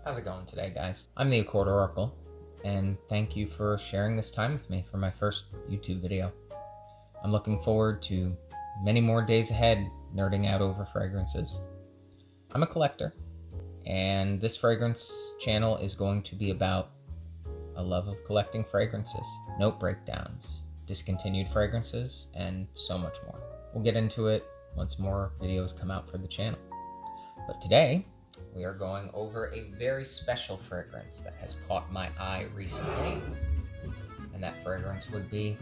How's it going today, guys? I'm the Accord Oracle, and thank you for sharing this time with me for my first YouTube video. I'm looking forward to many more days ahead nerding out over fragrances. I'm a collector, and this fragrance channel is going to be about a love of collecting fragrances, note breakdowns, discontinued fragrances, and so much more. We'll get into it once more videos come out for the channel. But today, we are going over a very special fragrance that has caught my eye recently, and that fragrance would be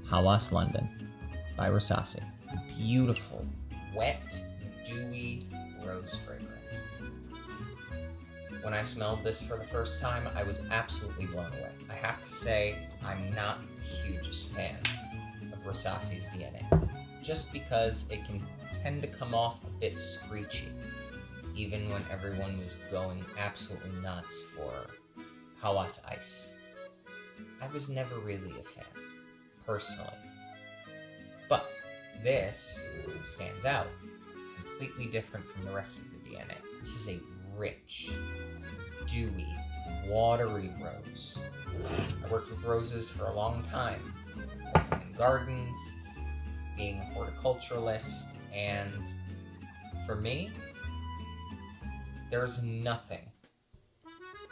Hawas London by Rasasi. Beautiful, wet, dewy rose fragrance. When I smelled this for the first time, I was absolutely blown away. I have to say, I'm not the hugest fan of Rasasi's DNA, just because it can tend to come off a bit screechy, even when everyone was going absolutely nuts for Hawas Ice. I was never really a fan, personally. But this stands out, completely different from the rest of the DNA. This is a rich, dewy, watery rose. I worked with roses for a long time, working in gardens, being a horticulturalist, and for me, there's nothing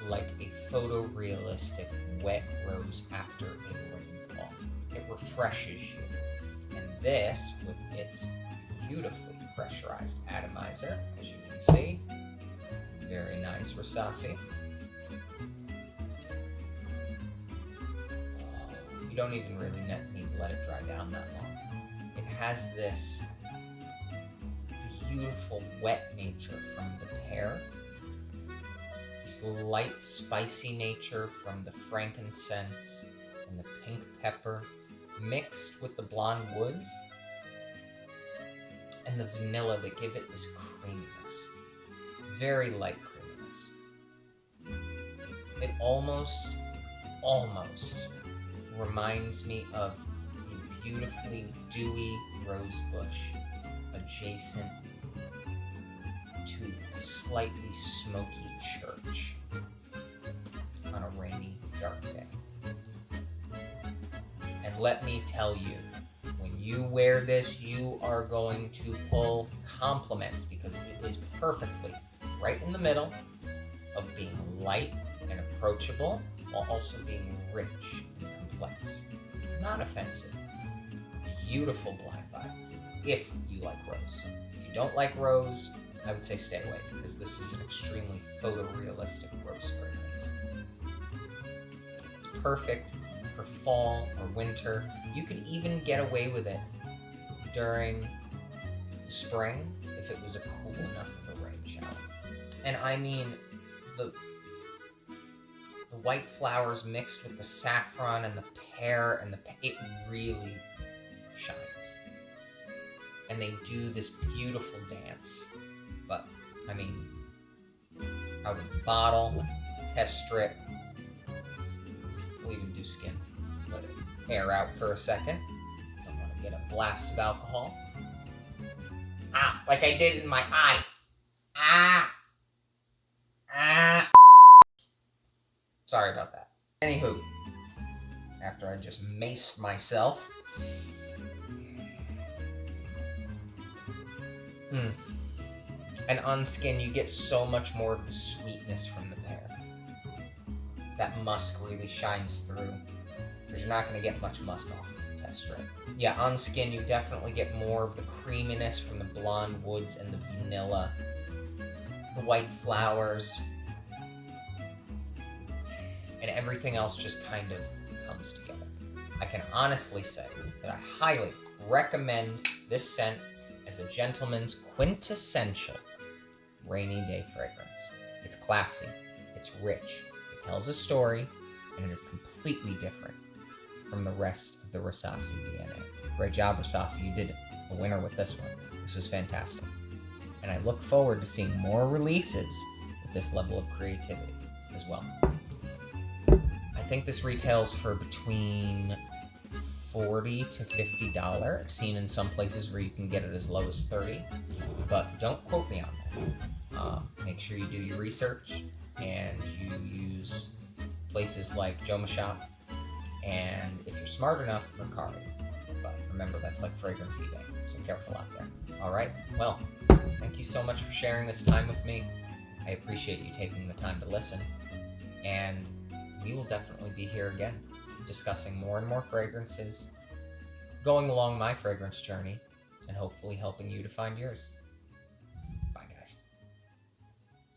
like a photorealistic wet rose after a rainfall. It refreshes you. And this, with its beautifully pressurized atomizer, as you can see, very nice Rasasi. You don't even really need to let it dry down that long. It has this beautiful wet nature from the pear, this light spicy nature from the frankincense and the pink pepper, mixed with the blonde woods and the vanilla that give it this creaminess, very light creaminess. It almost reminds me of a beautifully dewy rose bush adjacent to a slightly smoky church on a rainy, dark day. And let me tell you, when you wear this, you are going to pull compliments because it is perfectly right in the middle of being light and approachable while also being rich and complex. Not offensive. Beautiful blind buy if you like rose. If you don't like rose, I would say stay away because this is an extremely photorealistic rose fragrance. It's perfect for fall or winter. You could even get away with it during the spring if it was a cool enough of a rain shower. And I mean the white flowers mixed with the saffron and the pear and it really shines. And they do this beautiful dance. But, I mean, out of the bottle, test strip, we'll even do skin. Let it air out for a second. Don't want to get a blast of alcohol. Ah, like I did in my eye. Ah. Sorry about that. Anywho, after I just maced myself. And on skin, you get so much more of the sweetness from the pear. That musk really shines through, because you're not going to get much musk off of the test strip. Yeah, on skin, you definitely get more of the creaminess from the blonde woods and the vanilla, the white flowers, and everything else just kind of comes together. I can honestly say that I highly recommend this scent as a gentleman's quintessential rainy day fragrance. It's classy, it's rich, it tells a story, and it is completely different from the rest of the Rasasi DNA. Great job, Rasasi, you did a winner with this one. This was fantastic. And I look forward to seeing more releases with this level of creativity as well. I think this retails for between $40 to $50. I've seen in some places where you can get it as low as $30, but don't quote me on that. Make sure you do your research. and you use places like Joma Shop, and if you're smart enough, Mercari. But remember, that's like fragrance eBay, so careful out there. All right, well, thank you so much for sharing this time with me. I appreciate you taking the time to listen, and we will definitely be here again, discussing more and more fragrances, going along my fragrance journey, and hopefully helping you to find yours.